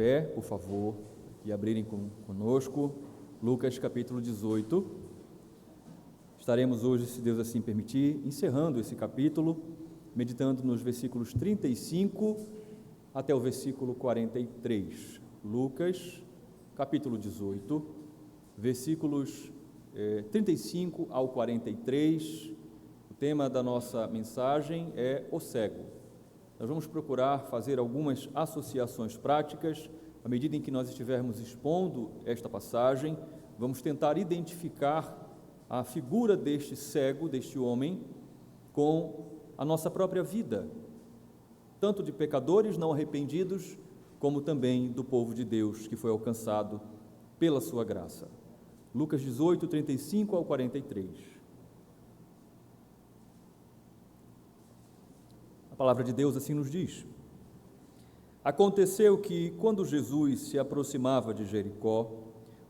pé, por favor, e abrirem conosco Lucas capítulo 18. Estaremos hoje, se Deus assim permitir, encerrando esse capítulo, meditando nos versículos 35 até o versículo 43. Lucas capítulo 18, versículos 35 ao 43. O tema da nossa mensagem é o cego. Nós vamos procurar fazer algumas associações práticas. À medida em que nós estivermos expondo esta passagem, vamos tentar identificar a figura deste cego, deste homem, com a nossa própria vida, tanto de pecadores não arrependidos, como também do povo de Deus que foi alcançado pela sua graça. Lucas 18, 35 ao 43. A palavra de Deus assim nos diz: Aconteceu que, quando Jesus se aproximava de Jericó,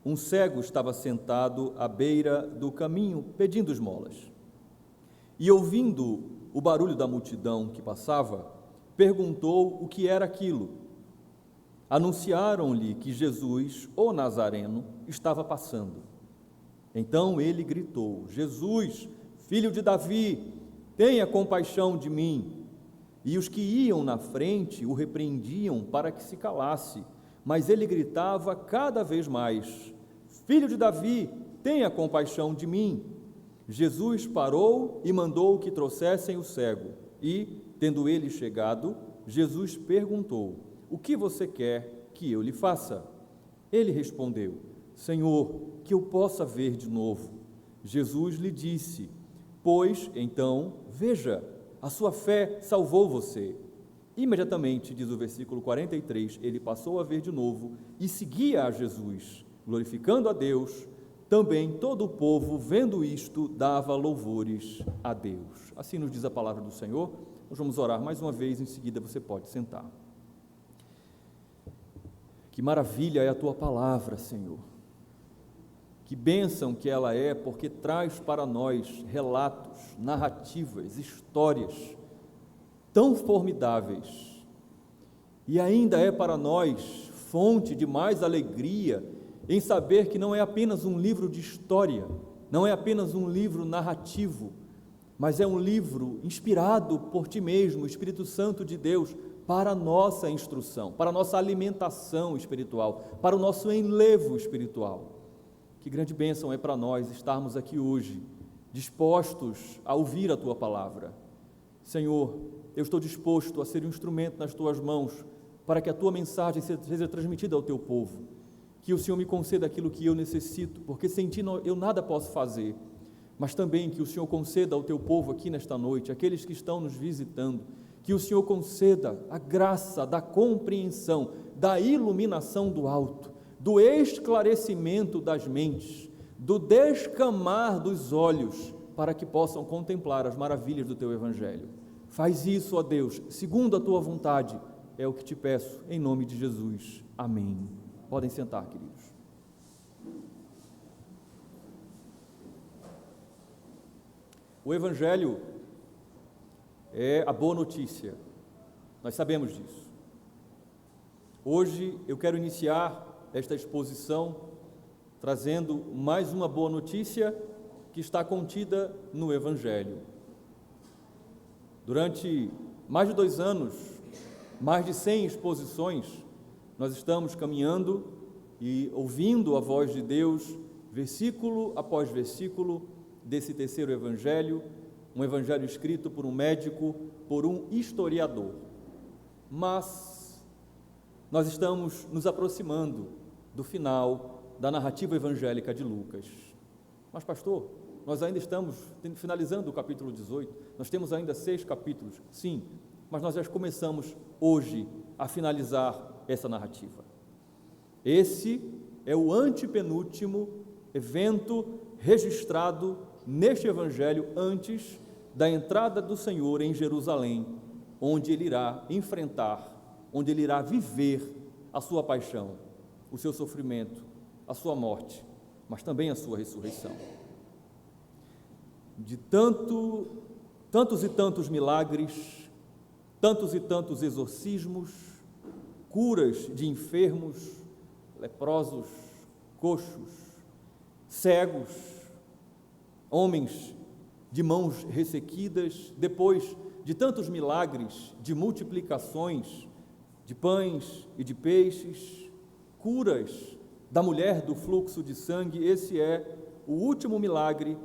um cego estava sentado à beira do caminho pedindo esmolas. E, ouvindo o barulho da multidão que passava, perguntou o que era aquilo. Anunciaram-lhe que Jesus, o Nazareno, estava passando. Então ele gritou: Jesus, filho de Davi, tenha compaixão de mim. E os que iam na frente o repreendiam para que se calasse, mas ele gritava cada vez mais: Filho de Davi, tenha compaixão de mim. Jesus parou e mandou que trouxessem o cego. E, tendo ele chegado, Jesus perguntou: O que você quer que eu lhe faça? Ele respondeu: Senhor, que eu possa ver de novo. Jesus lhe disse: Pois, então, veja, a sua fé salvou você. Imediatamente, diz o versículo 43, ele passou a ver de novo e seguia a Jesus, glorificando a Deus. Também todo o povo, vendo isto, dava louvores a Deus. Assim nos diz a palavra do Senhor. Nós vamos orar mais uma vez, em seguida você pode sentar. Que maravilha é a tua palavra, Senhor. Que bênção que ela é, porque traz para nós relatos, narrativas, histórias tão formidáveis. E ainda é para nós fonte de mais alegria em saber que não é apenas um livro de história, não é apenas um livro narrativo, mas é um livro inspirado por Ti mesmo, o Espírito Santo de Deus, para a nossa instrução, para a nossa alimentação espiritual, para o nosso enlevo espiritual. Que grande bênção é para nós estarmos aqui hoje, dispostos a ouvir a Tua palavra. Senhor, eu estou disposto a ser um instrumento nas Tuas mãos, para que a Tua mensagem seja transmitida ao Teu povo. Que o Senhor me conceda aquilo que eu necessito, porque sem Ti eu nada posso fazer, mas também que o Senhor conceda ao Teu povo aqui nesta noite, aqueles que estão nos visitando, que o Senhor conceda a graça da compreensão, da iluminação do alto, do esclarecimento das mentes, do descamar dos olhos, para que possam contemplar as maravilhas do Teu Evangelho. Faz isso, ó Deus, segundo a Tua vontade, é o que Te peço, em nome de Jesus. Amém. Podem sentar, queridos. O Evangelho é a boa notícia, nós sabemos disso. Hoje eu quero iniciar esta exposição trazendo mais uma boa notícia que está contida no Evangelho. Durante mais de 2 anos, mais de 100 exposições, nós estamos caminhando e ouvindo a voz de Deus, versículo após versículo, desse terceiro Evangelho, um Evangelho escrito por um médico, por um historiador. Mas nós estamos nos aproximando do final da narrativa evangélica de Lucas. Mas, pastor, nós ainda estamos finalizando o capítulo 18, nós temos ainda 6 capítulos, sim, mas nós já começamos hoje a finalizar essa narrativa. Esse é o antepenúltimo evento registrado neste Evangelho antes da entrada do Senhor em Jerusalém, onde Ele irá enfrentar, onde Ele irá viver a sua paixão, o seu sofrimento, a sua morte, mas também a sua ressurreição. De tantos e tantos milagres, tantos e tantos exorcismos, curas de enfermos, leprosos, coxos, cegos, homens de mãos ressequidas, depois de tantos milagres, de multiplicações de pães e de peixes, curas da mulher do fluxo de sangue. Esse é o último milagre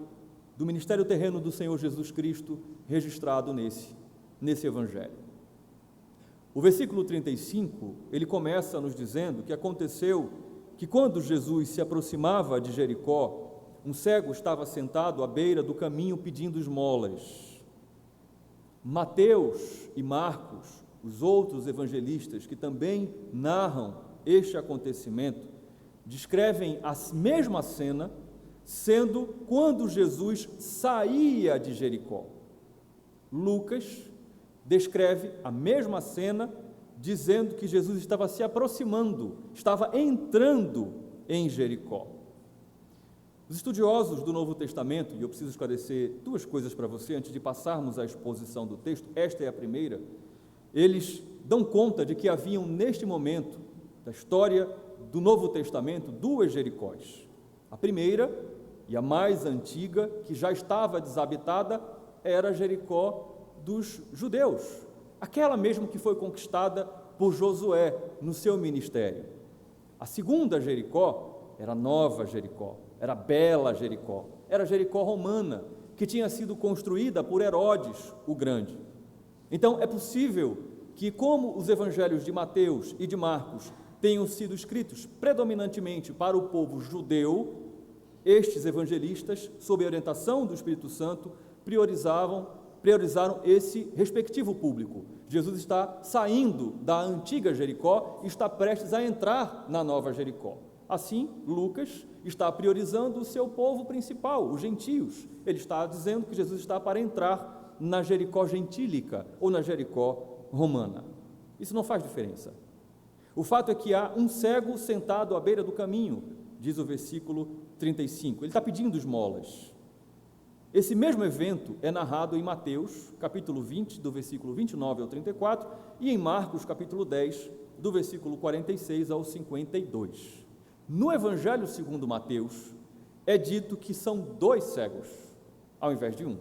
do ministério terreno do Senhor Jesus Cristo registrado nesse evangelho. O versículo 35, ele começa nos dizendo que aconteceu que quando Jesus se aproximava de Jericó, um cego estava sentado à beira do caminho pedindo esmolas. Mateus e Marcos, os outros evangelistas que também narram este acontecimento, descrevem a mesma cena, sendo quando Jesus saía de Jericó. Lucas descreve a mesma cena, dizendo que Jesus estava se aproximando, estava entrando em Jericó. Os estudiosos do Novo Testamento, e eu preciso esclarecer duas coisas para você antes de passarmos à exposição do texto, esta é a primeira, eles dão conta de que haviam neste momento da história do Novo Testamento duas Jericós. A primeira e a mais antiga, que já estava desabitada, era Jericó dos judeus, aquela mesmo que foi conquistada por Josué no seu ministério. A segunda Jericó era Nova Jericó, era Bela Jericó, era Jericó romana, que tinha sido construída por Herodes o Grande. Então é possível que, como os evangelhos de Mateus e de Marcos tenham sido escritos predominantemente para o povo judeu, estes evangelistas, sob a orientação do Espírito Santo, priorizaram esse respectivo público. Jesus está saindo da antiga Jericó e está prestes a entrar na nova Jericó. Assim, Lucas está priorizando o seu povo principal, os gentios. Ele está dizendo que Jesus está para entrar na Jericó gentílica ou na Jericó romana. Isso não faz diferença. O fato é que há um cego sentado à beira do caminho, diz o versículo 35. Ele está pedindo esmolas. Esse mesmo evento é narrado em Mateus, capítulo 20, do versículo 29 ao 34, e em Marcos, capítulo 10, do versículo 46 ao 52. No Evangelho segundo Mateus, é dito que são dois cegos, ao invés de um.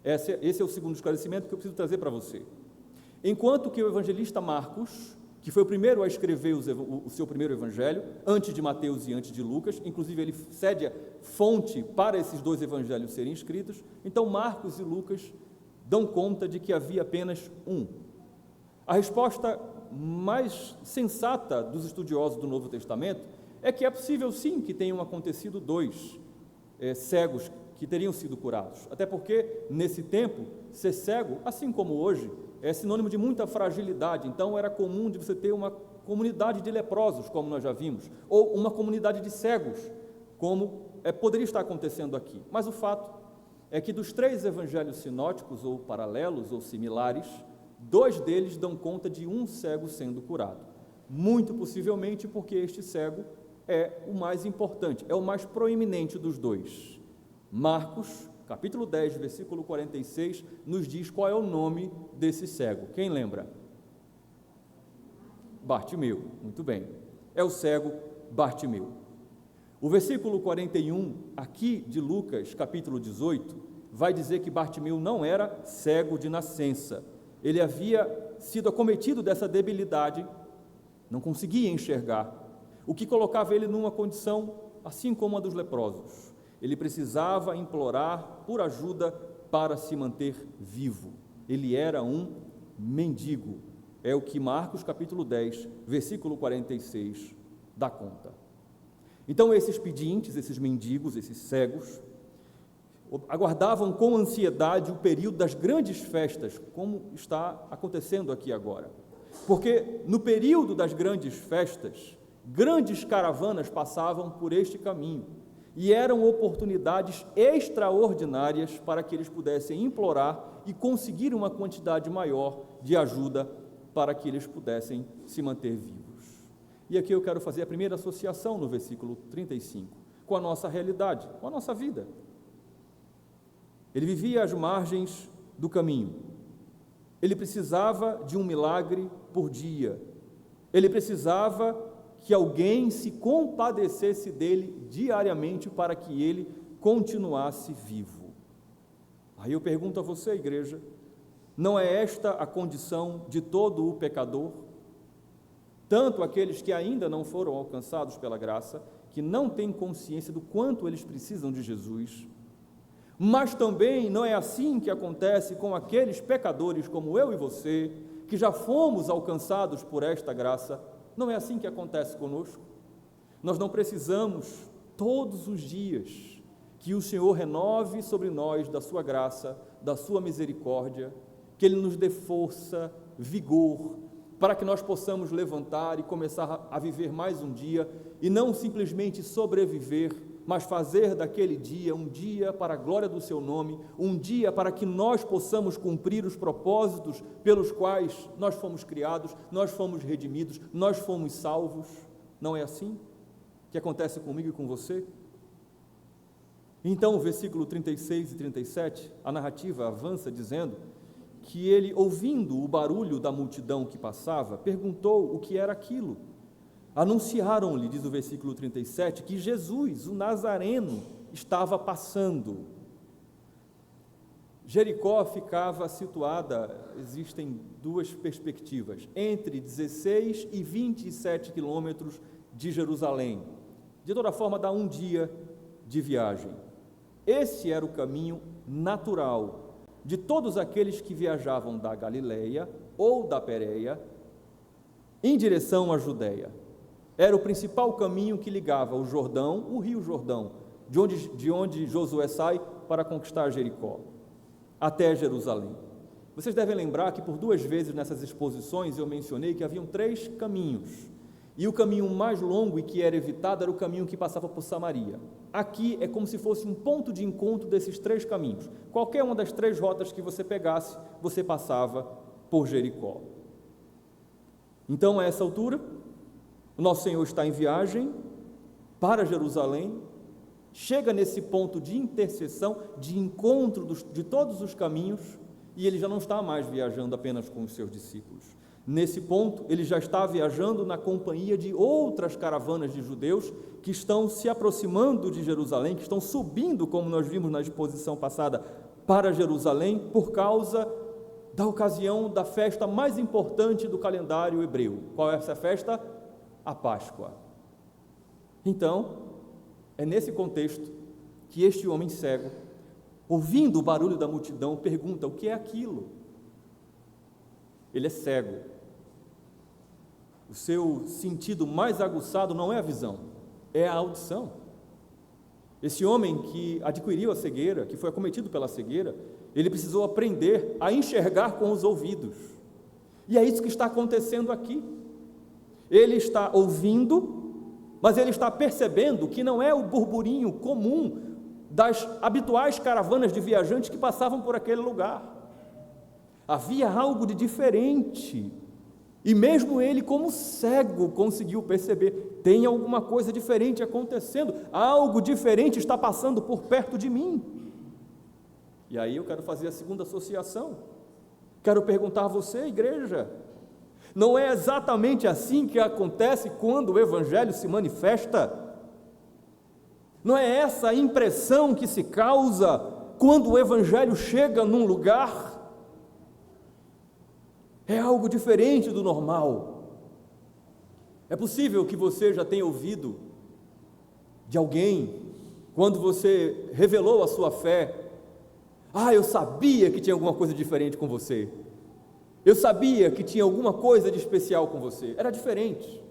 Esse é o segundo esclarecimento que eu preciso trazer para você. Enquanto que o evangelista Marcos, que foi o primeiro a escrever o seu primeiro evangelho, antes de Mateus e antes de Lucas, inclusive ele cede a fonte para esses dois evangelhos serem escritos, então Marcos e Lucas dão conta de que havia apenas um. A resposta mais sensata dos estudiosos do Novo Testamento é que é possível sim que tenham acontecido dois cegos que teriam sido curados, até porque nesse tempo ser cego, assim como hoje, é sinônimo de muita fragilidade. Então era comum de você ter uma comunidade de leprosos, como nós já vimos, ou uma comunidade de cegos, como poderia estar acontecendo aqui. Mas o fato é que dos três evangelhos sinóticos, ou paralelos, ou similares, dois deles dão conta de um cego sendo curado, muito possivelmente porque este cego é o mais importante, é o mais proeminente dos dois. Marcos, capítulo 10, versículo 46, nos diz qual é o nome desse cego. Quem lembra? Bartimeu, muito bem. É o cego Bartimeu. O versículo 41, aqui de Lucas, capítulo 18, vai dizer que Bartimeu não era cego de nascença. Ele havia sido acometido dessa debilidade, não conseguia enxergar, o que colocava ele numa condição assim como a dos leprosos. Ele precisava implorar por ajuda para se manter vivo. Ele era um mendigo. É o que Marcos capítulo 10, versículo 46 dá conta. Então esses pedintes, esses mendigos, esses cegos, aguardavam com ansiedade o período das grandes festas, como está acontecendo aqui agora. Porque no período das grandes festas, grandes caravanas passavam por este caminho, e eram oportunidades extraordinárias para que eles pudessem implorar e conseguir uma quantidade maior de ajuda para que eles pudessem se manter vivos. E aqui eu quero fazer a primeira associação no versículo 35, com a nossa realidade, com a nossa vida. Ele vivia às margens do caminho, ele precisava de um milagre por dia, Ele precisava que alguém se compadecesse dele diariamente para que ele continuasse vivo. Aí eu pergunto a você, igreja, não é esta a condição de todo o pecador? Tanto aqueles que ainda não foram alcançados pela graça, que não têm consciência do quanto eles precisam de Jesus, mas também não é assim que acontece com aqueles pecadores como eu e você, que já fomos alcançados por esta graça. Não é assim que acontece conosco. Nós não precisamos todos os dias que o Senhor renove sobre nós da sua graça, da sua misericórdia, que Ele nos dê força, vigor, para que nós possamos levantar e começar a viver mais um dia, e não simplesmente sobreviver, mas fazer daquele dia um dia para a glória do seu nome, um dia para que nós possamos cumprir os propósitos pelos quais nós fomos criados, nós fomos redimidos, nós fomos salvos. Não é assim que acontece comigo e com você? Então, o versículo 36 e 37, a narrativa avança dizendo que ele, ouvindo o barulho da multidão que passava, perguntou o que era aquilo. Anunciaram-lhe, diz o versículo 37, que Jesus, o Nazareno, estava passando. Jericó ficava situada, existem duas perspectivas, entre 16 e 27 quilômetros de Jerusalém. De toda forma, dá um dia de viagem. Esse era o caminho natural de todos aqueles que viajavam da Galileia ou da Pérea em direção à Judeia. Era o principal caminho que ligava o Jordão, o rio Jordão, de onde Josué sai para conquistar Jericó, até Jerusalém. Vocês devem lembrar que por duas vezes nessas exposições eu mencionei que haviam 3 caminhos, e o caminho mais longo e que era evitado era o caminho que passava por Samaria. Aqui é como se fosse um ponto de encontro desses 3 caminhos. Qualquer uma das 3 rotas que você pegasse, você passava por Jericó. Então, a essa altura, o nosso Senhor está em viagem para Jerusalém, chega nesse ponto de interseção, de encontro de todos os caminhos, e ele já não está mais viajando apenas com os seus discípulos. Nesse ponto, ele já está viajando na companhia de outras caravanas de judeus que estão se aproximando de Jerusalém, que estão subindo, como nós vimos na exposição passada, para Jerusalém, por causa da ocasião da festa mais importante do calendário hebreu. Qual é essa festa? A Páscoa. Então, é nesse contexto que este homem cego, ouvindo o barulho da multidão, pergunta: o que é aquilo? Ele é cego. O seu sentido mais aguçado não é a visão, é a audição. Esse homem que adquiriu a cegueira, que foi acometido pela cegueira, ele precisou aprender a enxergar com os ouvidos. E é isso que está acontecendo aqui. Ele está ouvindo, mas ele está percebendo que não é o burburinho comum das habituais caravanas de viajantes que passavam por aquele lugar. Havia algo de diferente. E mesmo ele, como cego, conseguiu perceber: tem alguma coisa diferente acontecendo, algo diferente está passando por perto de mim. E aí eu quero fazer a segunda associação. Quero perguntar a você, igreja, não é exatamente assim que acontece quando o Evangelho se manifesta? Não é essa a impressão que se causa quando o Evangelho chega num lugar? É algo diferente do normal. É possível que você já tenha ouvido de alguém, quando você revelou a sua fé: eu sabia que tinha alguma coisa diferente com você. Eu sabia que tinha alguma coisa de especial com você. Era diferente.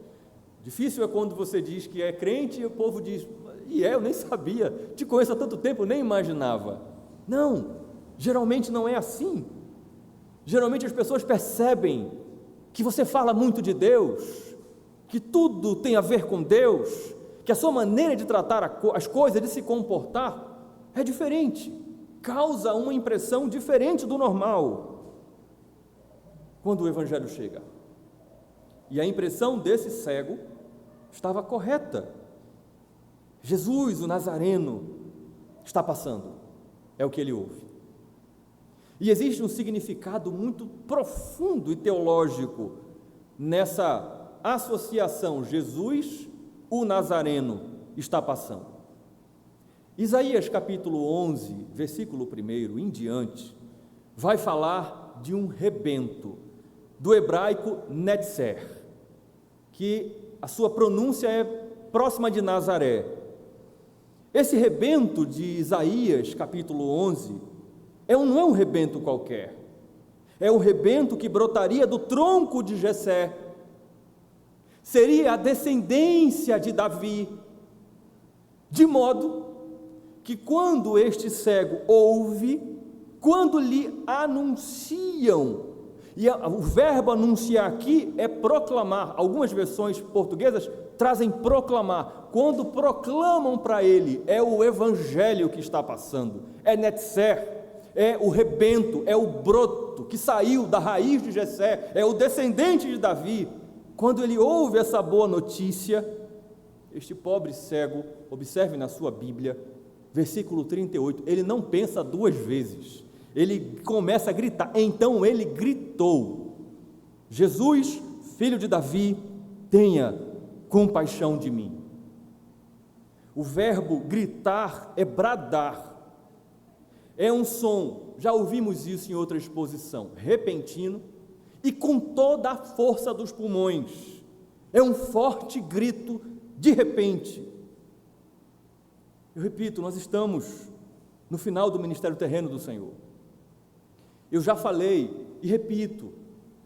Difícil é quando você diz que é crente e o povo diz: eu nem sabia, te conheço há tanto tempo, nem imaginava. Não, geralmente não é assim. Geralmente as pessoas percebem que você fala muito de Deus, que tudo tem a ver com Deus, que a sua maneira de tratar as coisas, de se comportar, é diferente, causa uma impressão diferente do normal. Quando o Evangelho chega, e a impressão desse cego estava correta. Jesus, o Nazareno, está passando, é o que ele ouve. E existe um significado muito profundo e teológico nessa associação Jesus, o Nazareno, está passando. Isaías capítulo 11, versículo 1 em diante, vai falar de um rebento, do hebraico Netzer, que a sua pronúncia é próxima de Nazaré. Esse rebento de Isaías capítulo 11 não é um rebento qualquer, é um rebento que brotaria do tronco de Jessé, seria a descendência de Davi, de modo que quando este cego ouve, quando lhe anunciam, e o verbo anunciar aqui é proclamar, algumas versões portuguesas trazem proclamar, quando proclamam para ele, é o evangelho que está passando, é Netzer, é o rebento, é o broto que saiu da raiz de Jessé, é o descendente de Davi. Quando ele ouve essa boa notícia, este pobre cego, observe na sua Bíblia, versículo 38, ele não pensa duas vezes, ele começa a gritar, então ele gritou: Jesus, filho de Davi, tenha compaixão de mim. O verbo gritar é bradar, é um som, já ouvimos isso em outra exposição, repentino e com toda a força dos pulmões, é um forte grito de repente. Eu repito, nós estamos no final do ministério terreno do Senhor. Eu já falei e repito,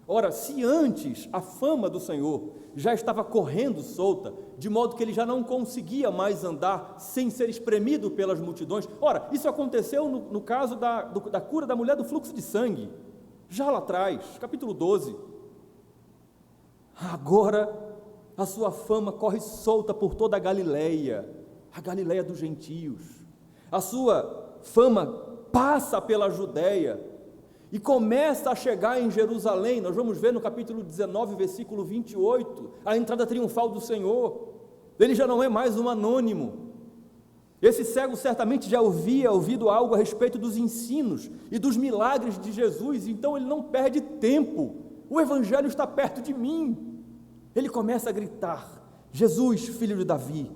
ora, se antes a fama do Senhor já estava correndo solta, de modo que ele já não conseguia mais andar sem ser espremido pelas multidões, ora, isso aconteceu no caso da cura da mulher do fluxo de sangue, já lá atrás, capítulo 12, agora a sua fama corre solta por toda a Galileia dos gentios, a sua fama passa pela Judeia, e começa a chegar em Jerusalém. Nós vamos ver no capítulo 19, versículo 28, a entrada triunfal do Senhor. Ele já não é mais um anônimo. Esse cego certamente já havia ouvido algo a respeito dos ensinos e dos milagres de Jesus, então ele não perde tempo, o evangelho está perto de mim. Ele começa a gritar: Jesus, filho de Davi.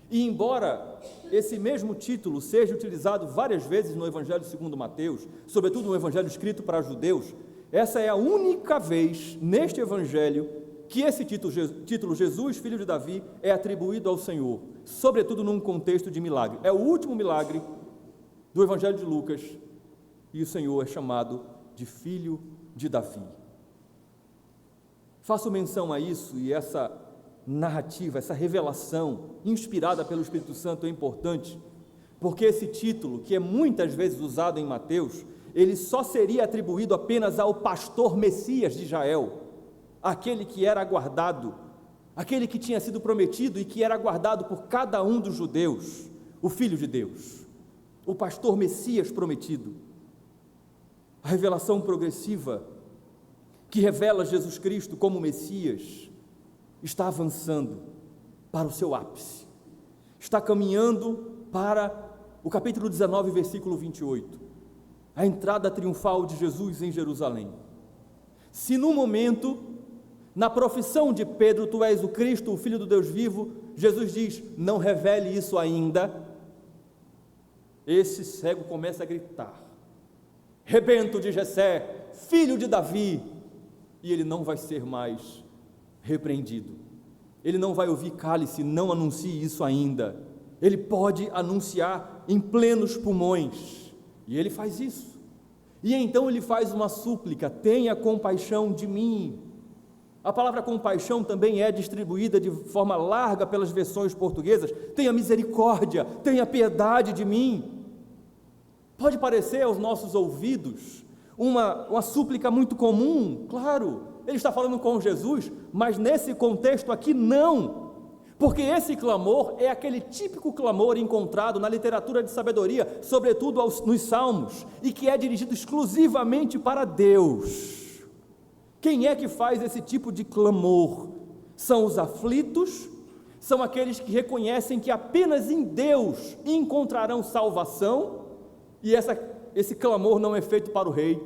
E embora esse mesmo título seja utilizado várias vezes no Evangelho segundo Mateus, sobretudo no Evangelho escrito para judeus, essa é a única vez neste Evangelho que esse título Jesus, filho de Davi, é atribuído ao Senhor, sobretudo num contexto de milagre. É o último milagre do Evangelho de Lucas, e o Senhor é chamado de filho de Davi. Faço menção a isso, e essa narrativa, essa revelação inspirada pelo Espírito Santo é importante, porque esse título, que é muitas vezes usado em Mateus, ele só seria atribuído apenas ao pastor Messias de Israel, aquele que era aguardado, aquele que tinha sido prometido e que era aguardado por cada um dos judeus, o Filho de Deus, o pastor Messias prometido. A revelação progressiva que revela Jesus Cristo como Messias está avançando para o seu ápice, está caminhando para o capítulo 19, versículo 28, a entrada triunfal de Jesus em Jerusalém. Se no momento, na profissão de Pedro, tu és o Cristo, o Filho do Deus vivo, Jesus diz, não revele isso ainda, esse cego começa a gritar, rebento de Jessé, filho de Davi, e ele não vai ser mais repreendido, ele não vai ouvir cálice, não anuncie isso ainda, ele pode anunciar em plenos pulmões, e ele faz isso, e então ele faz uma súplica, tenha compaixão de mim. A palavra compaixão também é distribuída de forma larga pelas versões portuguesas, tenha misericórdia, tenha piedade de mim. Pode parecer aos nossos ouvidos uma súplica muito comum, claro, ele está falando com Jesus, mas nesse contexto aqui não, porque esse clamor é aquele típico clamor encontrado na literatura de sabedoria, sobretudo nos Salmos, e que é dirigido exclusivamente para Deus. Quem é que faz esse tipo de clamor? São os aflitos, são aqueles que reconhecem que apenas em Deus encontrarão salvação, e esse clamor não é feito para o rei,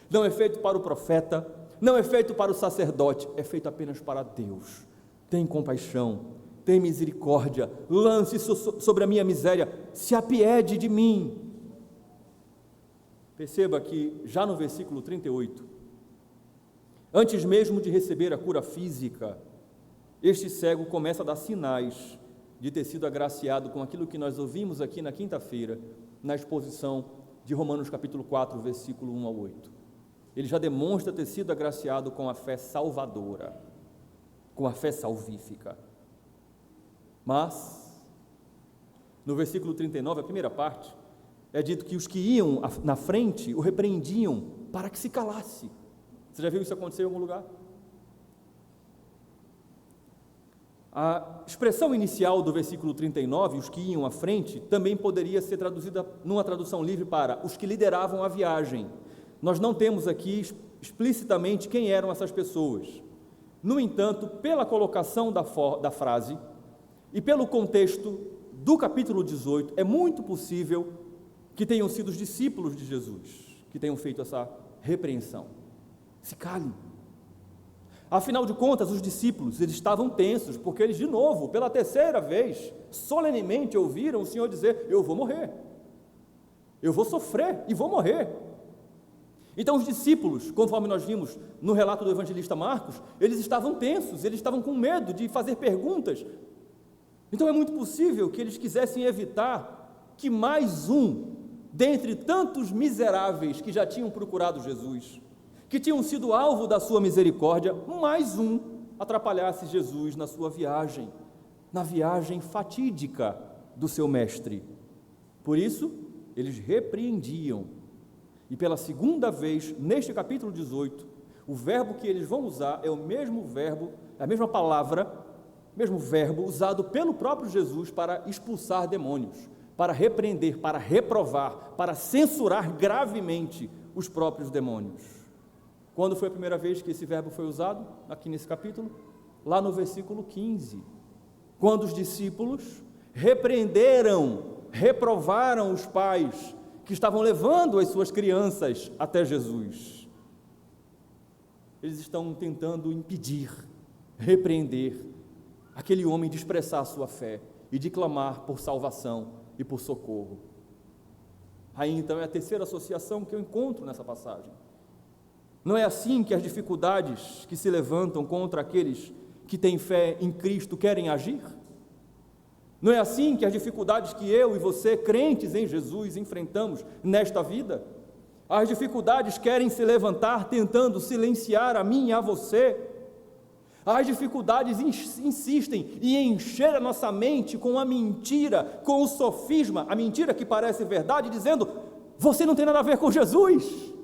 não é feito para o profeta, não é feito para o sacerdote, é feito apenas para Deus. Tem compaixão, tem misericórdia, lance sobre a minha miséria, se apiede de mim. Perceba que já no versículo 38, antes mesmo de receber a cura física, este cego começa a dar sinais de ter sido agraciado com aquilo que nós ouvimos aqui na quinta-feira, na exposição de Romanos capítulo 4, versículo 1 ao 8. Ele já demonstra ter sido agraciado com a fé salvadora, com a fé salvífica. Mas, no versículo 39, a primeira parte, é dito que os que iam na frente o repreendiam para que se calasse. Você já viu isso acontecer em algum lugar? A expressão inicial do versículo 39, os que iam à frente, também poderia ser traduzida numa tradução livre para os que lideravam a viagem. Nós não temos aqui explicitamente quem eram essas pessoas. No entanto, pela colocação da frase e pelo contexto do capítulo 18, é muito possível que tenham sido os discípulos de Jesus que tenham feito essa repreensão. Se calem. Afinal de contas, os discípulos, eles estavam tensos, porque eles, de novo, pela terceira vez, solenemente ouviram o Senhor dizer: eu vou morrer, eu vou sofrer e vou morrer. Então os discípulos, conforme nós vimos no relato do evangelista Marcos, eles estavam tensos, eles estavam com medo de fazer perguntas. Então é muito possível que eles quisessem evitar que mais um, dentre tantos miseráveis que já tinham procurado Jesus, que tinham sido alvo da sua misericórdia, mais um atrapalhasse Jesus na sua viagem, na viagem fatídica do seu mestre. Por isso, eles repreendiam. E pela segunda vez, neste capítulo 18, o verbo que eles vão usar é o mesmo verbo, a mesma palavra, mesmo verbo usado pelo próprio Jesus para expulsar demônios, para repreender, para reprovar, para censurar gravemente os próprios demônios. Quando foi a primeira vez que esse verbo foi usado? Aqui nesse capítulo? Lá no versículo 15. Quando os discípulos repreenderam, reprovaram os pais que estavam levando as suas crianças até Jesus. Eles estão tentando impedir, repreender aquele homem de expressar a sua fé e de clamar por salvação e por socorro. Aí então é a terceira associação que eu encontro nessa passagem. Não é assim que as dificuldades que se levantam contra aqueles que têm fé em Cristo querem agir? Não é assim que as dificuldades que eu e você, crentes em Jesus, enfrentamos nesta vida? As dificuldades querem se levantar tentando silenciar a mim e a você. As dificuldades insistem em encher a nossa mente com a mentira, com o sofisma, a mentira que parece verdade, dizendo: você não tem nada a ver com Jesus.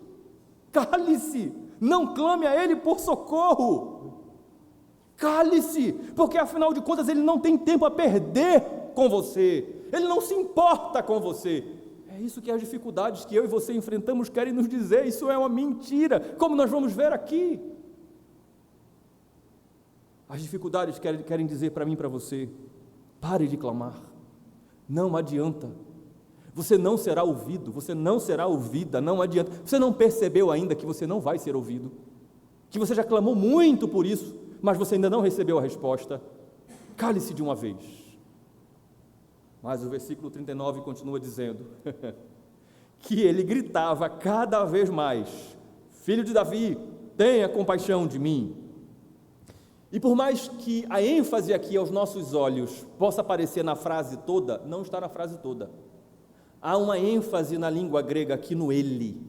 Cale-se, não clame a Ele por socorro. Cale-se, porque afinal de contas Ele não tem tempo a perder com você, Ele não se importa com você. É isso que as dificuldades que eu e você enfrentamos querem nos dizer. Isso é uma mentira, como nós vamos ver aqui. As dificuldades querem dizer para mim e para você: pare de clamar, não adianta. Você não será ouvido, você não será ouvida, não adianta. Você não percebeu ainda que você não vai ser ouvido, que você já clamou muito por isso, mas você ainda não recebeu a resposta. Cale-se de uma vez. Mas o versículo 39 continua dizendo que ele gritava cada vez mais: Filho de Davi, tenha compaixão de mim. E por mais que a ênfase aqui aos nossos olhos possa aparecer na frase toda, não está na frase toda. Há uma ênfase na língua grega aqui no ele,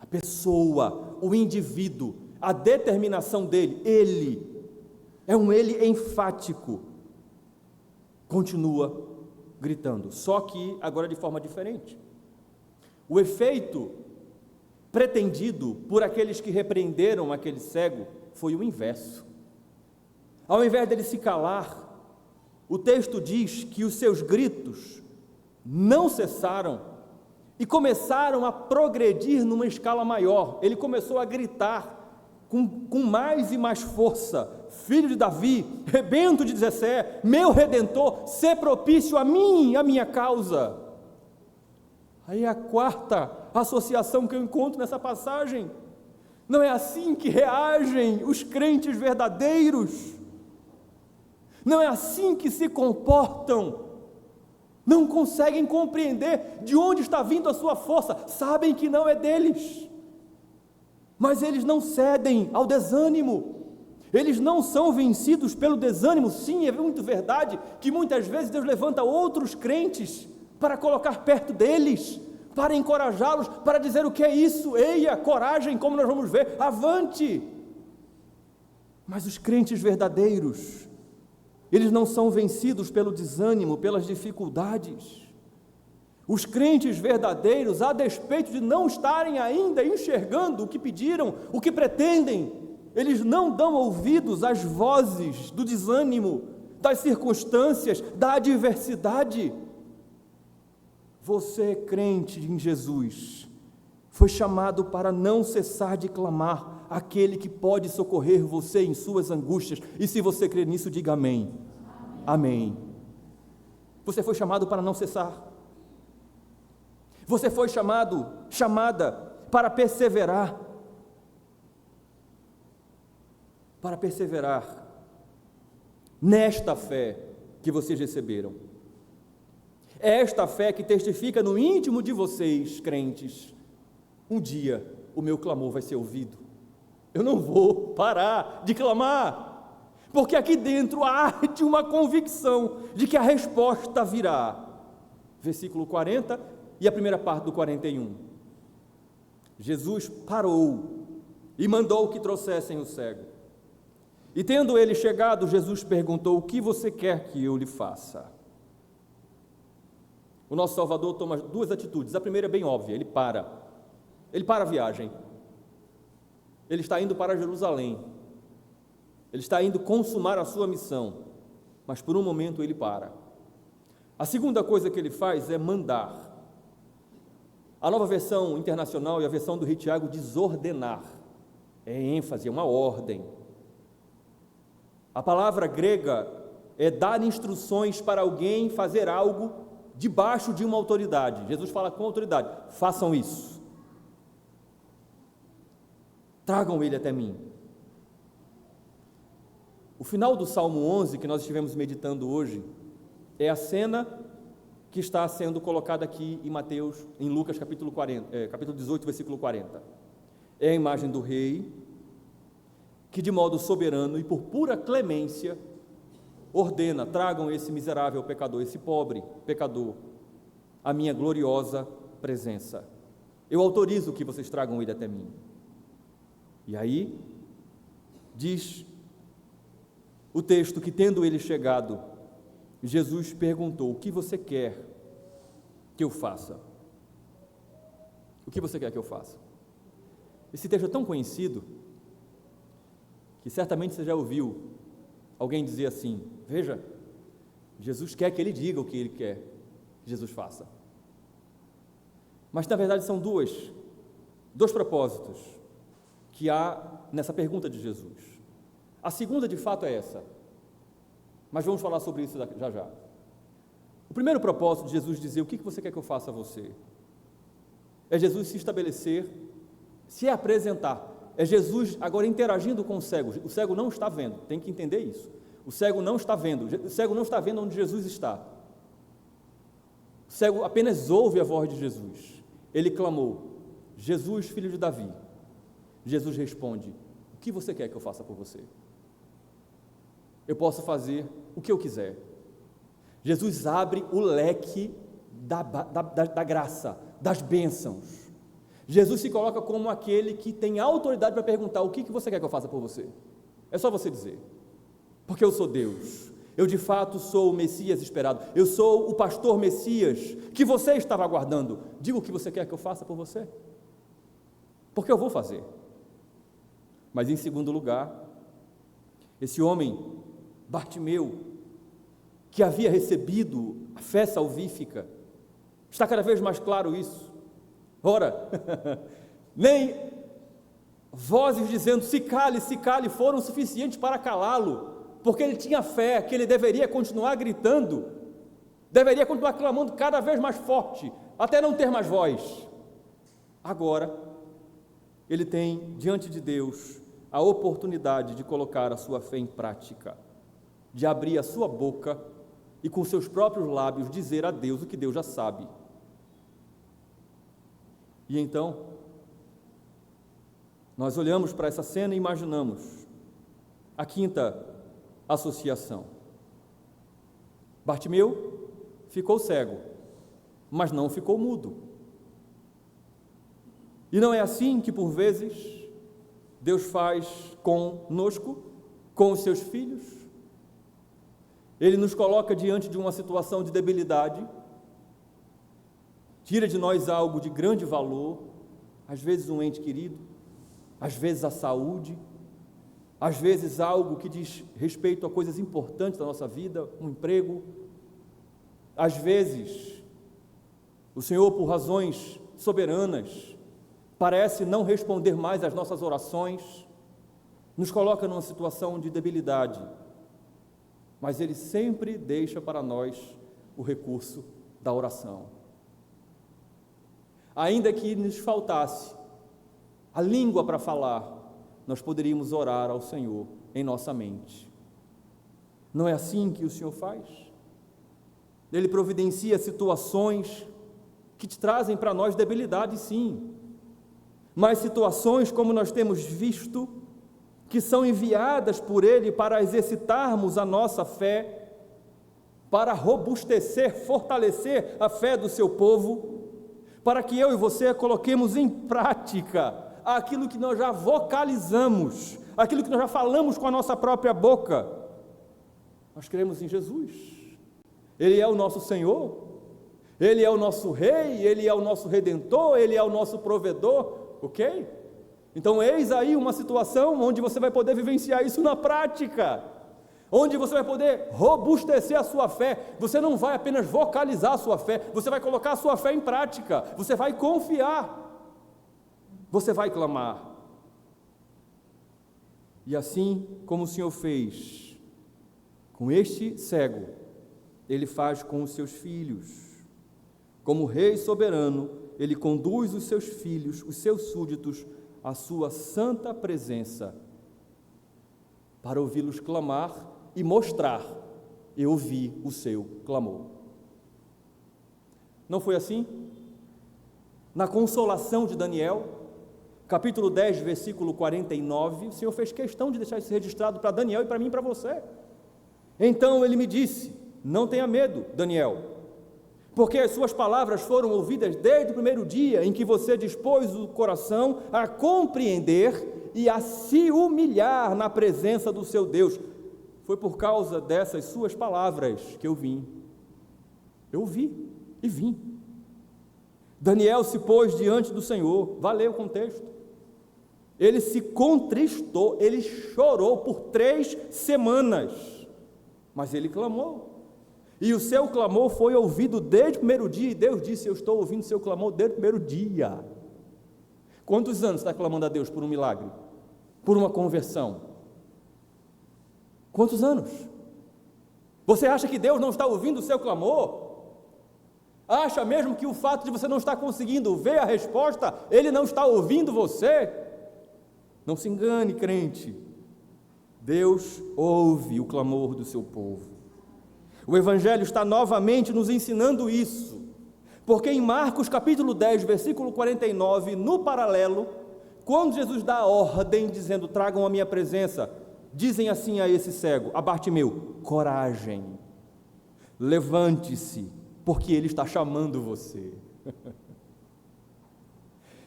a pessoa, o indivíduo, a determinação dele, ele, é um ele enfático, continua gritando, só que agora de forma diferente. O efeito pretendido por aqueles que repreenderam aquele cego foi o inverso. Ao invés dele se calar, o texto diz que os seus gritos não cessaram e começaram a progredir numa escala maior. Ele começou a gritar com mais e mais força: Filho de Davi, rebento de Jessé, meu Redentor, sê propício a mim, a minha causa. Aí é a quarta associação que eu encontro nessa passagem. Não é assim que reagem os crentes verdadeiros. Não é assim que se comportam. Não conseguem compreender de onde está vindo a sua força. Sabem que não é deles. Mas eles não cedem ao desânimo. Eles não são vencidos pelo desânimo. Sim, é muito verdade que muitas vezes Deus levanta outros crentes para colocar perto deles, para encorajá-los, para dizer o que é isso, eia, coragem, como nós vamos ver, avante. Mas os crentes verdadeiros, eles não são vencidos pelo desânimo, pelas dificuldades. Os crentes verdadeiros, a despeito de não estarem ainda enxergando o que pediram, o que pretendem, eles não dão ouvidos às vozes do desânimo, das circunstâncias, da adversidade. Você, crente em Jesus, foi chamado para não cessar de clamar aquele que pode socorrer você em suas angústias. E se você crer nisso, diga amém. Amém. Você foi chamado para não cessar. Você foi chamada para perseverar. Para perseverar nesta fé que vocês receberam. É esta fé que testifica no íntimo de vocês, crentes, um dia o meu clamor vai ser ouvido. Eu não vou parar de clamar, porque aqui dentro arde uma convicção de que a resposta virá. Versículo 40 e a primeira parte do 41. Jesus parou e mandou que trouxessem o cego. E tendo ele chegado, Jesus perguntou: o que você quer que eu lhe faça? O nosso Salvador toma duas atitudes. A primeira é bem óbvia, ele para a viagem. Ele está indo para Jerusalém. Ele está indo consumar a sua missão. Mas por um momento ele para. A segunda coisa que ele faz é mandar. A Nova Versão Internacional e a versão do Rei Tiago diz ordenar. É ênfase, é uma ordem. A palavra grega é dar instruções para alguém fazer algo debaixo de uma autoridade. Jesus fala com autoridade: façam isso. Tragam ele até mim. O final do Salmo 11, que nós estivemos meditando hoje, é a cena que está sendo colocada aqui em Lucas capítulo 18, versículo 40. É a imagem do rei, que de modo soberano e por pura clemência, ordena: tragam esse miserável pecador, esse pobre pecador, à minha gloriosa presença. Eu autorizo que vocês tragam ele até mim. E aí, diz o texto que, tendo ele chegado, Jesus perguntou: o que você quer que eu faça? O que você quer que eu faça? Esse texto é tão conhecido que certamente você já ouviu alguém dizer assim: veja, Jesus quer que ele diga o que ele quer que Jesus faça. Mas na verdade são dois propósitos que há nessa pergunta de Jesus. A segunda de fato é essa, mas vamos falar sobre isso já já. O primeiro propósito de Jesus dizer: o que você quer que eu faça a você? É Jesus se estabelecer, se apresentar. É Jesus agora interagindo com o cego. O cego não está vendo, tem que entender isso. O cego não está vendo onde Jesus está. O cego apenas ouve a voz de Jesus. Ele clamou: Jesus, filho de Davi. Jesus responde: o que você quer que eu faça por você? Eu posso fazer o que eu quiser. Jesus abre o leque da graça, das bênçãos. Jesus se coloca como aquele que tem autoridade para perguntar: o que você quer que eu faça por você? É só você dizer, porque eu sou Deus, eu de fato sou o Messias esperado, eu sou o pastor Messias que você estava aguardando. Diga o que você quer que eu faça por você, porque eu vou fazer. Mas em segundo lugar, esse homem, Bartimeu, que havia recebido a fé salvífica, está cada vez mais claro isso. Ora, nem vozes dizendo se cale, foram suficientes para calá-lo, porque ele tinha fé que ele deveria continuar gritando, deveria continuar clamando cada vez mais forte, até não ter mais voz. Agora, ele tem diante de Deus a oportunidade de colocar a sua fé em prática, de abrir a sua boca e com seus próprios lábios dizer a Deus o que Deus já sabe. E então, nós olhamos para essa cena e imaginamos a quinta associação. Bartimeu ficou cego, mas não ficou mudo. E não é assim que, por vezes, Deus faz conosco, com os seus filhos? Ele nos coloca diante de uma situação de debilidade, tira de nós algo de grande valor, às vezes um ente querido, às vezes a saúde, às vezes algo que diz respeito a coisas importantes da nossa vida, um emprego. Às vezes, o Senhor, por razões soberanas, parece não responder mais às nossas orações, nos coloca numa situação de debilidade, mas Ele sempre deixa para nós o recurso da oração. Ainda que nos faltasse a língua para falar, nós poderíamos orar ao Senhor em nossa mente. Não é assim que o Senhor faz? Ele providencia situações que te trazem para nós debilidade, sim, mas situações, como nós temos visto, que são enviadas por Ele para exercitarmos a nossa fé, para robustecer, fortalecer a fé do seu povo, para que eu e você coloquemos em prática aquilo que nós já vocalizamos, aquilo que nós já falamos com a nossa própria boca. Nós cremos em Jesus, Ele é o nosso Senhor, Ele é o nosso Rei, Ele é o nosso Redentor, Ele é o nosso provedor, ok? Então eis aí uma situação onde você vai poder vivenciar isso na prática, onde você vai poder robustecer a sua fé. Você não vai apenas vocalizar a sua fé, você vai colocar a sua fé em prática, você vai confiar, você vai clamar. E assim como o Senhor fez com este cego, Ele faz com os seus filhos. Como Rei soberano, Ele conduz os seus filhos, os seus súditos, à sua santa presença, para ouvi-los clamar e mostrar: eu ouvi o seu clamor. Não foi assim? Na consolação de Daniel, capítulo 10, versículo 49, o Senhor fez questão de deixar isso registrado para Daniel e para mim e para você. Então Ele me disse: não tenha medo, Daniel, porque as suas palavras foram ouvidas desde o primeiro dia em que você dispôs o coração a compreender e a se humilhar na presença do seu Deus. Foi por causa dessas suas palavras que eu vim. Eu ouvi e vim. Daniel se pôs diante do Senhor, valeu o contexto. Ele se contristou, ele chorou por 3 semanas, mas ele clamou. E o seu clamor foi ouvido desde o primeiro dia, e Deus disse: eu estou ouvindo o seu clamor desde o primeiro dia. Quantos anos está clamando a Deus por um milagre? Por uma conversão? Quantos anos? Você acha que Deus não está ouvindo o seu clamor? Acha mesmo que o fato de você não estar conseguindo ver a resposta, Ele não está ouvindo você? Não se engane, crente. Deus ouve o clamor do seu povo. O Evangelho está novamente nos ensinando isso, porque em Marcos capítulo 10, versículo 49, no paralelo, quando Jesus dá a ordem dizendo: tragam a minha presença, dizem assim a esse cego, a Bartimeu: coragem, levante-se, porque Ele está chamando você.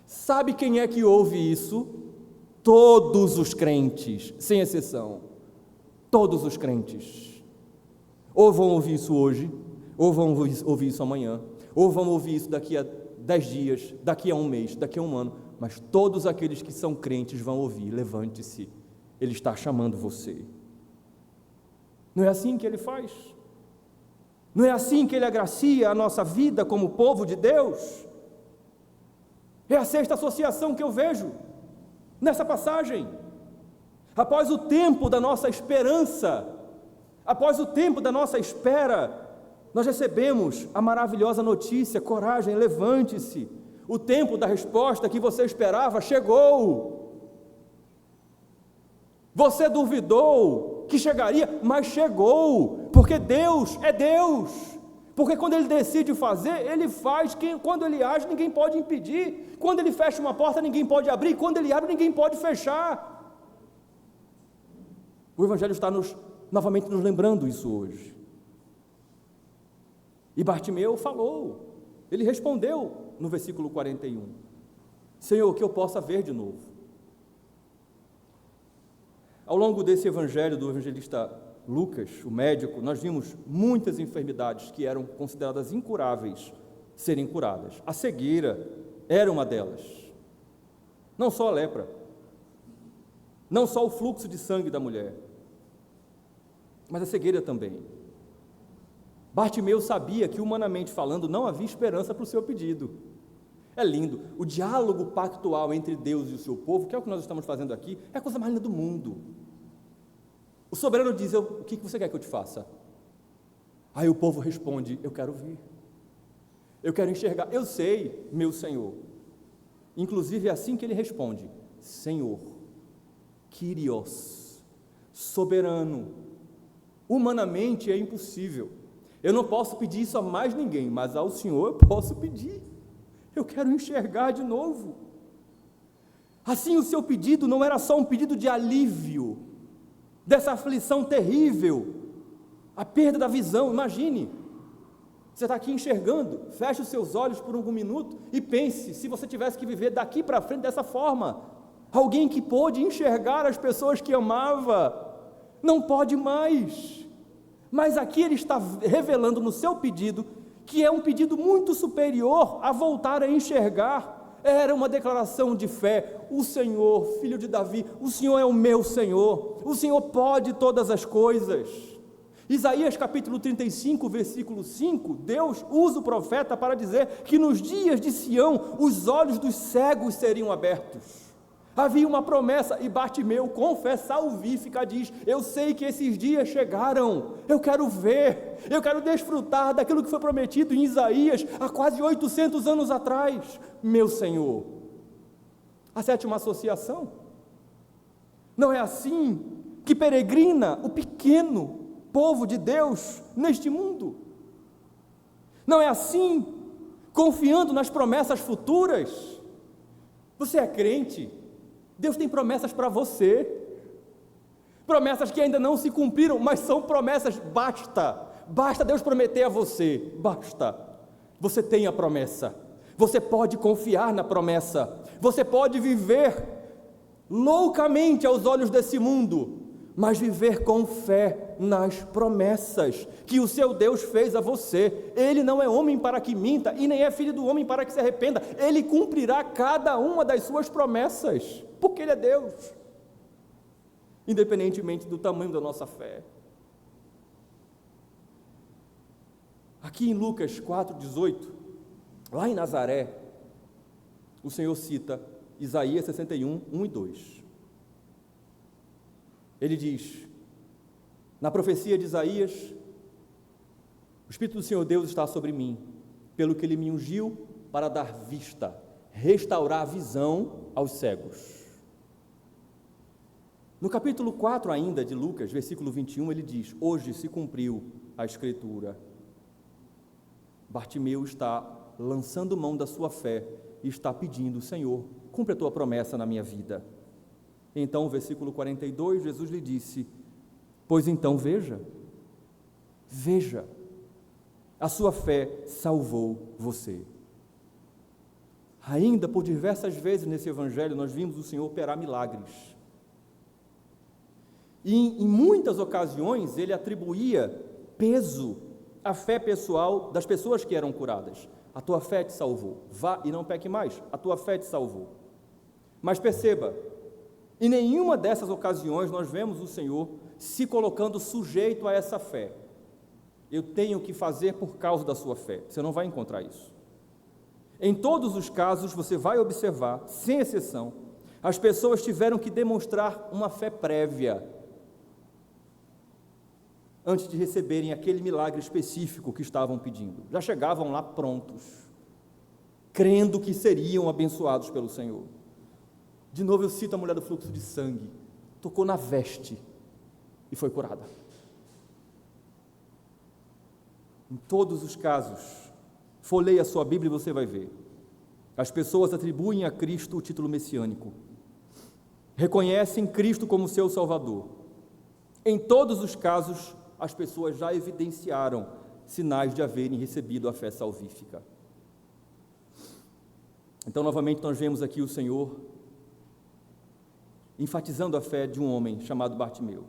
Sabe quem é que ouve isso? Todos os crentes, sem exceção, todos os crentes. Ou vão ouvir isso hoje, ou vão ouvir isso amanhã, ou vão ouvir isso daqui a 10 dias, daqui a um mês, daqui a um ano, mas todos aqueles que são crentes vão ouvir: levante-se, Ele está chamando você. Não é assim que Ele faz? Não é assim que Ele agracia a nossa vida como povo de Deus? É a 6ª associação que eu vejo nessa passagem. Após o tempo da nossa esperança, após o tempo da nossa espera, nós recebemos a maravilhosa notícia: coragem, levante-se. O tempo da resposta que você esperava chegou. Você duvidou que chegaria, mas chegou, porque Deus é Deus. Porque quando Ele decide fazer, Ele faz. Quando Ele age, ninguém pode impedir. Quando Ele fecha uma porta, ninguém pode abrir. Quando Ele abre, ninguém pode fechar. O Evangelho está novamente nos lembrando isso hoje. E Bartimeu falou, ele respondeu no versículo 41, Senhor, que eu possa ver de novo. Ao longo desse evangelho do evangelista Lucas, o médico, nós vimos muitas enfermidades que eram consideradas incuráveis serem curadas. A cegueira era uma delas. Não só a lepra, não só o fluxo de sangue da mulher, mas a cegueira também. Bartimeu sabia que, humanamente falando, não havia esperança para o seu pedido. É lindo. O diálogo pactual entre Deus e o seu povo, que é o que nós estamos fazendo aqui, é a coisa mais linda do mundo. O soberano diz, o que você quer que eu te faça? Aí o povo responde, eu quero ver. Eu quero enxergar. Eu sei, meu Senhor. Inclusive é assim que ele responde, Senhor, Kyrios, soberano. Humanamente é impossível. Eu não posso pedir isso a mais ninguém, mas ao Senhor eu posso pedir. Eu quero enxergar de novo. Assim, o seu pedido não era só um pedido de alívio dessa aflição terrível, a perda da visão. Imagine, você está aqui enxergando, feche os seus olhos por algum minuto e pense, se você tivesse que viver daqui para frente dessa forma, alguém que pôde enxergar as pessoas que amava, não pode mais. Mas aqui ele está revelando no seu pedido, que é um pedido muito superior a voltar a enxergar. Era uma declaração de fé, o Senhor, filho de Davi, o Senhor é o meu Senhor, o Senhor pode todas as coisas. Isaías capítulo 35, versículo 5, Deus usa o profeta para dizer que nos dias de Sião, os olhos dos cegos seriam abertos. Havia uma promessa, e Bartimeu, com fé salvífica, diz, eu sei que esses dias chegaram, eu quero ver, eu quero desfrutar daquilo que foi prometido em Isaías, há quase 800 anos atrás, meu Senhor. A sétima associação, não é assim que peregrina o pequeno povo de Deus neste mundo? Não é assim, confiando nas promessas futuras? Você é crente? Deus tem promessas para você, promessas que ainda não se cumpriram, mas são promessas, basta Deus prometer a você, basta, você tem a promessa, você pode confiar na promessa, você pode viver loucamente aos olhos desse mundo, mas viver com fé nas promessas que o seu Deus fez a você. Ele não é homem para que minta, e nem é filho do homem para que se arrependa, Ele cumprirá cada uma das suas promessas, porque Ele é Deus, independentemente do tamanho da nossa fé. Aqui em Lucas 4,18, lá em Nazaré, o Senhor cita Isaías 61, 1 e 2. Ele diz, na profecia de Isaías, o Espírito do Senhor Deus está sobre mim, pelo que Ele me ungiu para dar vista, restaurar a visão aos cegos. No capítulo 4 ainda de Lucas, versículo 21, ele diz, hoje se cumpriu a Escritura. Bartimeu está lançando mão da sua fé e está pedindo, Senhor, cumpre a tua promessa na minha vida. Então, versículo 42, Jesus lhe disse, pois então veja, a sua fé salvou você. Ainda por diversas vezes nesse evangelho nós vimos o Senhor operar milagres. E em muitas ocasiões ele atribuía peso à fé pessoal das pessoas que eram curadas. A tua fé te salvou, vá e não peque mais, a tua fé te salvou. Mas perceba, em nenhuma dessas ocasiões nós vemos o Senhor se colocando sujeito a essa fé. Eu tenho que fazer por causa da sua fé. Você não vai encontrar isso. Em todos os casos, você vai observar, sem exceção, as pessoas tiveram que demonstrar uma fé prévia antes de receberem aquele milagre específico que estavam pedindo. Já chegavam lá prontos. crendo que seriam abençoados pelo Senhor. De novo eu cito a mulher do fluxo de sangue, tocou na veste e foi curada. Em todos os casos, folheie a sua Bíblia e você vai ver, as pessoas atribuem a Cristo o título messiânico, reconhecem Cristo como seu Salvador. Em todos os casos, as pessoas já evidenciaram sinais de haverem recebido a fé salvífica. Então, novamente, nós vemos aqui o Senhor enfatizando a fé de um homem chamado Bartimeu,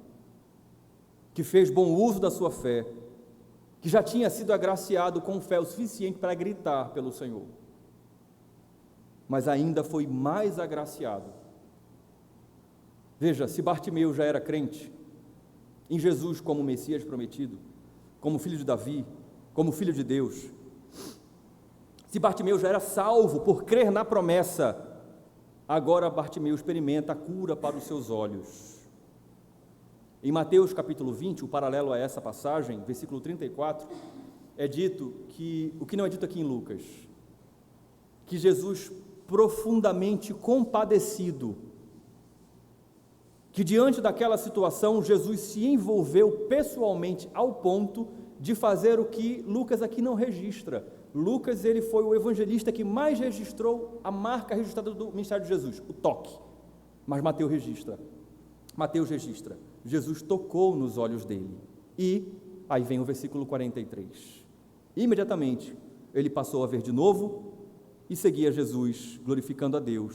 que fez bom uso da sua fé, que já tinha sido agraciado com fé o suficiente para gritar pelo Senhor, mas ainda foi mais agraciado. Veja, se Bartimeu já era crente em Jesus como Messias prometido, como filho de Davi, como filho de Deus, se Bartimeu já era salvo por crer na promessa, agora Bartimeu experimenta a cura para os seus olhos. Em Mateus capítulo 20, o paralelo a essa passagem, versículo 34, é dito que, o que não é dito aqui em Lucas, que Jesus, profundamente compadecido, que diante daquela situação, Jesus se envolveu pessoalmente ao ponto de fazer o que Lucas aqui não registra. Lucas, ele foi o evangelista que mais registrou a marca registrada do ministério de Jesus, o toque. Mas Mateus registra, Jesus tocou nos olhos dele. E, aí vem o versículo 43. Imediatamente, ele passou a ver de novo e seguia Jesus, glorificando a Deus.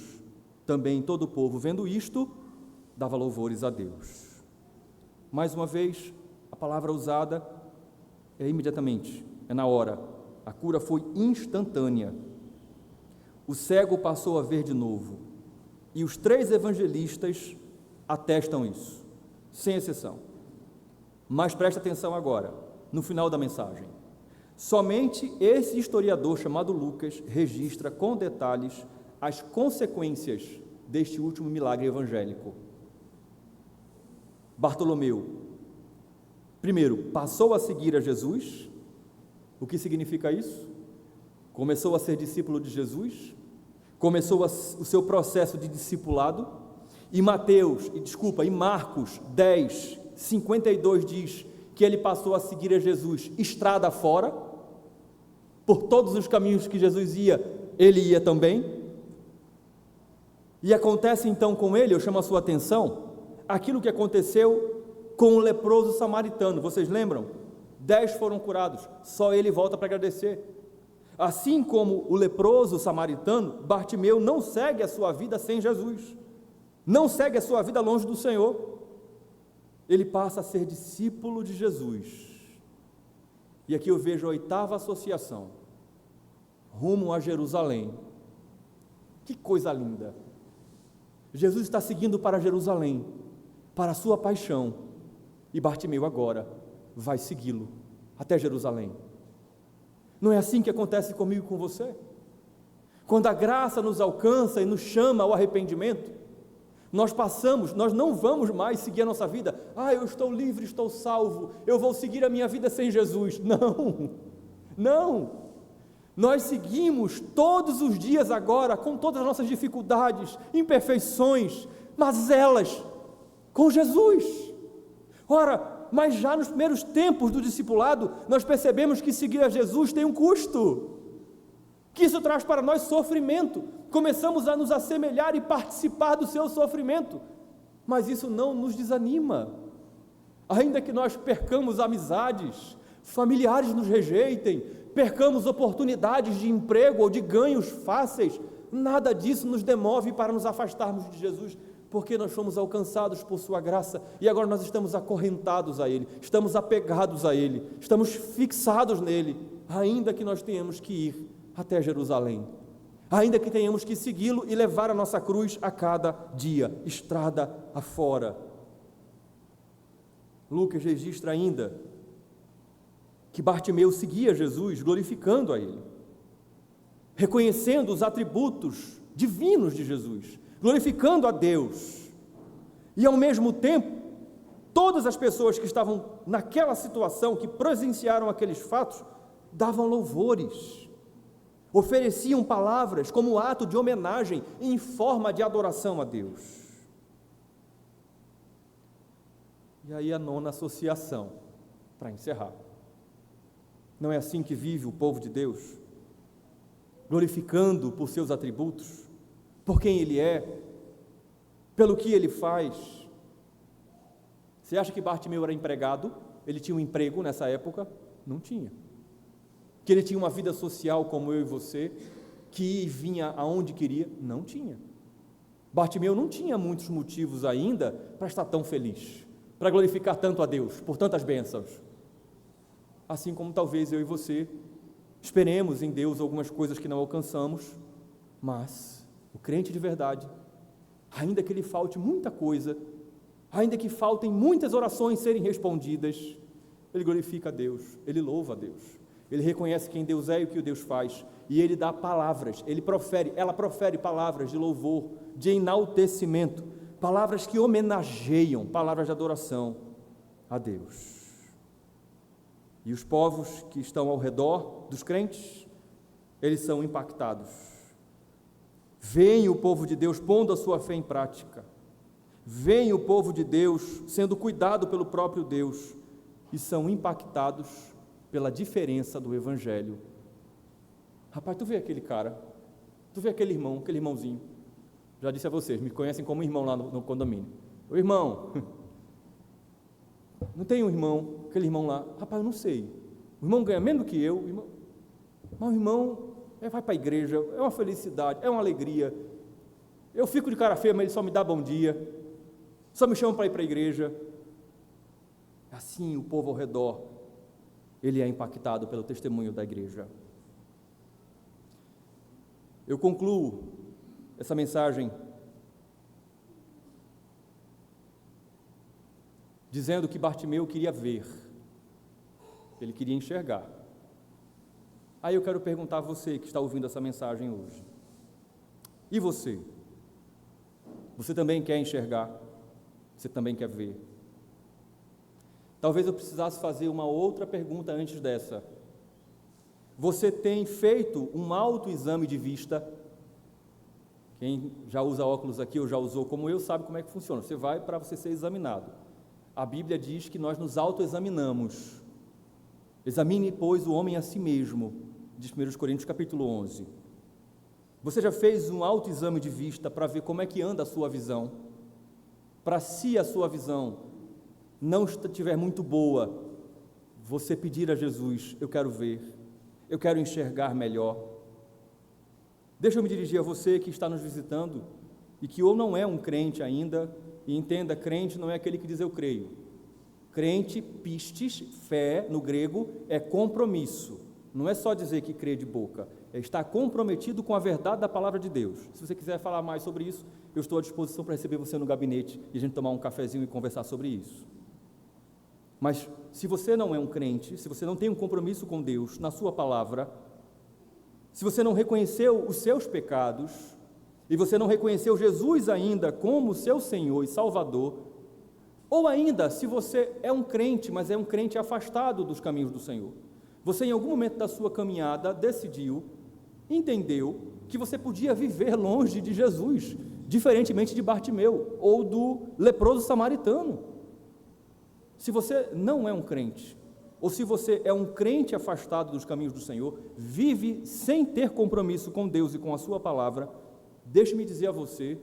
Também todo o povo, vendo isto, dava louvores a Deus. Mais uma vez, a palavra usada é imediatamente, é na hora. A cura foi instantânea. O cego passou a ver de novo. E os 3 evangelistas atestam isso, sem exceção. Mas preste atenção agora, no final da mensagem. Somente esse historiador chamado Lucas registra com detalhes as consequências deste último milagre evangélico. Bartolomeu, primeiro, passou a seguir a Jesus. O que significa isso? Começou a ser discípulo de Jesus, começou o seu processo de discipulado, e Marcos 10, 52 diz que ele passou a seguir a Jesus estrada fora, por todos os caminhos que Jesus ia, ele ia também. E acontece então com ele, eu chamo a sua atenção, aquilo que aconteceu com o leproso samaritano, vocês lembram? 10 foram curados, só ele volta para agradecer. Assim como o leproso samaritano, Bartimeu não segue a sua vida sem Jesus, não segue a sua vida longe do Senhor, ele passa a ser discípulo de Jesus. E aqui eu vejo a 8ª associação, rumo a Jerusalém. Que coisa linda! Jesus está seguindo para Jerusalém, para a sua paixão, e Bartimeu agora vai segui-lo até Jerusalém. Não é assim que acontece comigo e com você? Quando a graça nos alcança e nos chama ao arrependimento, nós não vamos mais seguir a nossa vida. Eu estou livre, estou salvo, eu vou seguir a minha vida sem Jesus. Não. Nós seguimos todos os dias agora, com todas as nossas dificuldades, imperfeições, mazelas, com Jesus. Ora, mas já nos primeiros tempos do discipulado, nós percebemos que seguir a Jesus tem um custo, que isso traz para nós sofrimento. Começamos a nos assemelhar e participar do seu sofrimento, mas isso não nos desanima. Ainda que nós percamos amizades, familiares nos rejeitem, percamos oportunidades de emprego ou de ganhos fáceis, nada disso nos demove para nos afastarmos de Jesus, porque nós fomos alcançados por sua graça, e agora nós estamos acorrentados a Ele, estamos apegados a Ele, estamos fixados nele, ainda que nós tenhamos que ir até Jerusalém, ainda que tenhamos que segui-lo e levar a nossa cruz a cada dia, estrada afora. Lucas registra ainda que Bartimeu seguia Jesus, glorificando a Ele, reconhecendo os atributos divinos de Jesus, glorificando a Deus, e ao mesmo tempo, todas as pessoas que estavam naquela situação, que presenciaram aqueles fatos, davam louvores. ofereciam palavras como ato de homenagem em forma de adoração a Deus. E aí a nona associação, para encerrar. Não é assim que vive o povo de Deus? Glorificando por seus atributos, por quem Ele é, pelo que Ele faz. Você acha que Bartimeu era empregado? Ele tinha um emprego nessa época? Não tinha. Que ele tinha uma vida social como eu e você, que vinha aonde queria? Não tinha. Bartimeu não tinha muitos motivos ainda para estar tão feliz, para glorificar tanto a Deus, por tantas bênçãos. Assim como talvez eu e você esperemos em Deus algumas coisas que não alcançamos, mas o crente de verdade, ainda que lhe falte muita coisa, ainda que faltem muitas orações serem respondidas, ele glorifica a Deus, ele louva a Deus, ele reconhece quem Deus é e o que Deus faz, e ele dá palavras, ela profere palavras de louvor, de enaltecimento, palavras que homenageiam, palavras de adoração a Deus. E os povos que estão ao redor dos crentes, eles são impactados. Veem o povo de Deus pondo a sua fé em prática, veem o povo de Deus sendo cuidado pelo próprio Deus e são impactados pela diferença do Evangelho. Rapaz, tu vê aquele cara, tu vê aquele irmão, aquele irmãozinho, já disse a vocês, me conhecem como irmão lá no condomínio. O irmão, não tem um irmão, aquele irmão lá, rapaz, eu não sei, o irmão ganha menos do que eu, mas o irmão vai para a igreja, é uma felicidade, é uma alegria, eu fico de cara feia, mas ele só me dá bom dia, só me chama para ir para a igreja. Assim o povo ao redor, ele é impactado pelo testemunho da igreja. Eu concluo essa mensagem dizendo que Bartimeu queria ver, ele queria enxergar. Aí eu quero perguntar a você que está ouvindo essa mensagem hoje, e você? Você também quer enxergar? Você também quer ver? Talvez eu precisasse fazer uma outra pergunta antes dessa. Você tem feito um autoexame de vista? Quem já usa óculos aqui ou já usou como eu, sabe como é que funciona. Você vai para você ser examinado. A Bíblia diz que nós nos autoexaminamos. Examine, pois, o homem a si mesmo, diz 1 Coríntios capítulo 11. Você já fez um autoexame de vista para ver como é que anda a sua visão? Para se a sua visão não estiver muito boa, você pedir a Jesus, eu quero ver, eu quero enxergar melhor. Deixa eu me dirigir a você que está nos visitando e que ou não é um crente ainda, e entenda, crente não é aquele que diz eu creio. Crente, pistis, fé, no grego, é compromisso. Não é só dizer que crê de boca, é estar comprometido com a verdade da palavra de Deus. Se você quiser falar mais sobre isso, eu estou à disposição para receber você no gabinete e a gente tomar um cafezinho e conversar sobre isso. Mas se você não é um crente, se você não tem um compromisso com Deus na sua palavra, se você não reconheceu os seus pecados, e você não reconheceu Jesus ainda como seu Senhor e Salvador, ou ainda, se você é um crente, mas é um crente afastado dos caminhos do Senhor, você em algum momento da sua caminhada decidiu, entendeu que você podia viver longe de Jesus, diferentemente de Bartimeu ou do leproso samaritano. Se você não é um crente, ou se você é um crente afastado dos caminhos do Senhor, vive sem ter compromisso com Deus e com a sua palavra, deixe-me dizer a você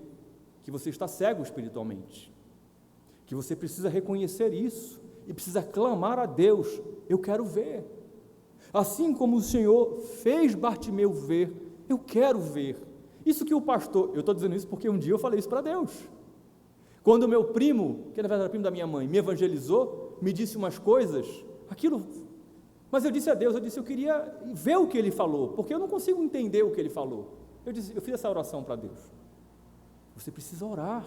que você está cego espiritualmente, que você precisa reconhecer isso e precisa clamar a Deus, eu quero ver. Assim como o Senhor fez Bartimeu ver, eu quero ver. Isso que o pastor, eu estou dizendo isso porque um dia eu falei isso para Deus. Quando o meu primo, que na verdade era primo da minha mãe, me evangelizou, me disse umas coisas, aquilo, mas eu disse a Deus, eu queria ver o que ele falou, porque eu não consigo entender o que ele falou. Eu fiz essa oração para Deus. Você precisa orar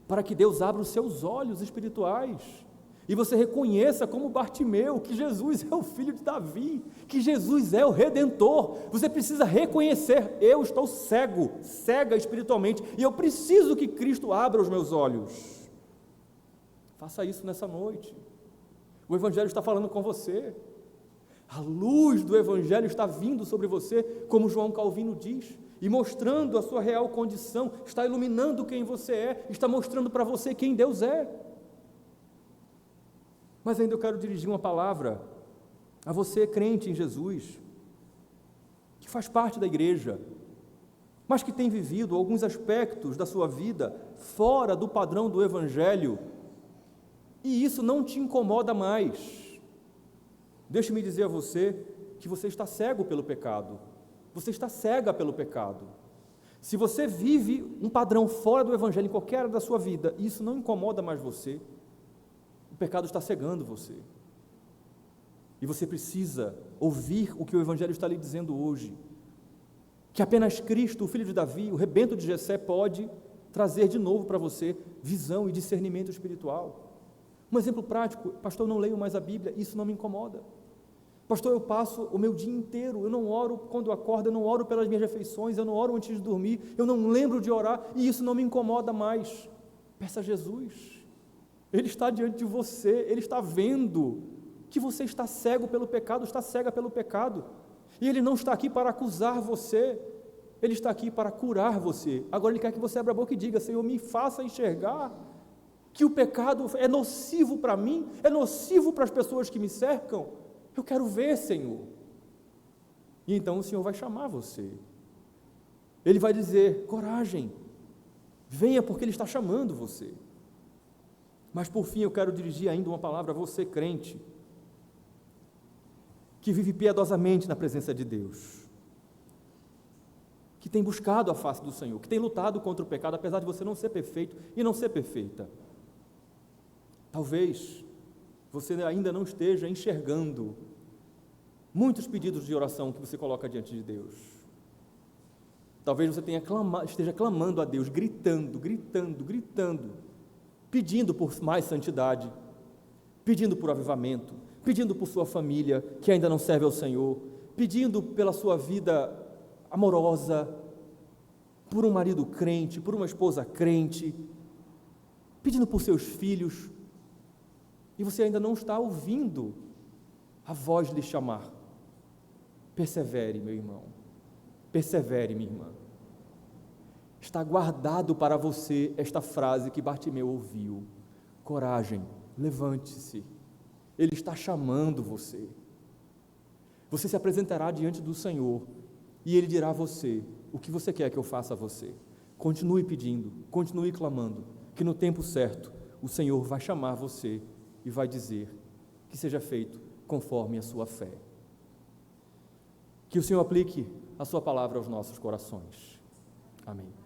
para que Deus abra os seus olhos espirituais e você reconheça como Bartimeu que Jesus é o filho de Davi, que Jesus é o Redentor. Você precisa reconhecer, eu estou cega espiritualmente, e eu preciso que Cristo abra os meus olhos. Faça isso nessa noite. O Evangelho está falando com você. A luz do Evangelho está vindo sobre você, como João Calvino diz, e mostrando a sua real condição, está iluminando quem você é, está mostrando para você quem Deus é. Mas ainda eu quero dirigir uma palavra a você, crente em Jesus, que faz parte da igreja, mas que tem vivido alguns aspectos da sua vida fora do padrão do Evangelho, e isso não te incomoda mais. Deixe-me dizer a você que você está cego pelo pecado, você está cega pelo pecado. Se você vive um padrão fora do Evangelho em qualquer área da sua vida, e isso não incomoda mais você, o pecado está cegando você. E você precisa ouvir o que o Evangelho está lhe dizendo hoje, que apenas Cristo, o filho de Davi, o rebento de Jessé, pode trazer de novo para você visão e discernimento espiritual. Um exemplo prático: pastor, eu não leio mais a Bíblia, isso não me incomoda. Pastor, eu passo o meu dia inteiro, eu não oro quando eu acordo, eu não oro pelas minhas refeições, eu não oro antes de dormir, eu não lembro de orar, e isso não me incomoda mais. Peça a Jesus, Ele está diante de você, Ele está vendo que você está cego pelo pecado, está cega pelo pecado, e Ele não está aqui para acusar você, Ele está aqui para curar você. Agora Ele quer que você abra a boca e diga: Senhor, me faça enxergar que o pecado é nocivo para mim, é nocivo para as pessoas que me cercam. Eu quero ver, Senhor. E então o Senhor vai chamar você. Ele vai dizer: coragem, venha, porque Ele está chamando você. Mas por fim eu quero dirigir ainda uma palavra a você, crente, que vive piedosamente na presença de Deus, que tem buscado a face do Senhor, que tem lutado contra o pecado, apesar de você não ser perfeito e não ser perfeita. Talvez você ainda não esteja enxergando muitos pedidos de oração que você coloca diante de Deus. Talvez você esteja clamando a Deus, gritando, pedindo por mais santidade, pedindo por avivamento, pedindo por sua família que ainda não serve ao Senhor, pedindo pela sua vida amorosa, por um marido crente, por uma esposa crente, pedindo por seus filhos, e você ainda não está ouvindo a voz lhe chamar. Persevere, meu irmão, persevere, minha irmã. Está guardado para você esta frase que Bartimeu ouviu: coragem, levante-se, Ele está chamando você. Você se apresentará diante do Senhor e Ele dirá a você: o que você quer que eu faça a você? Continue pedindo, continue clamando, que no tempo certo o Senhor vai chamar você e vai dizer que seja feito conforme a sua fé. Que o Senhor aplique a sua palavra aos nossos corações. Amém.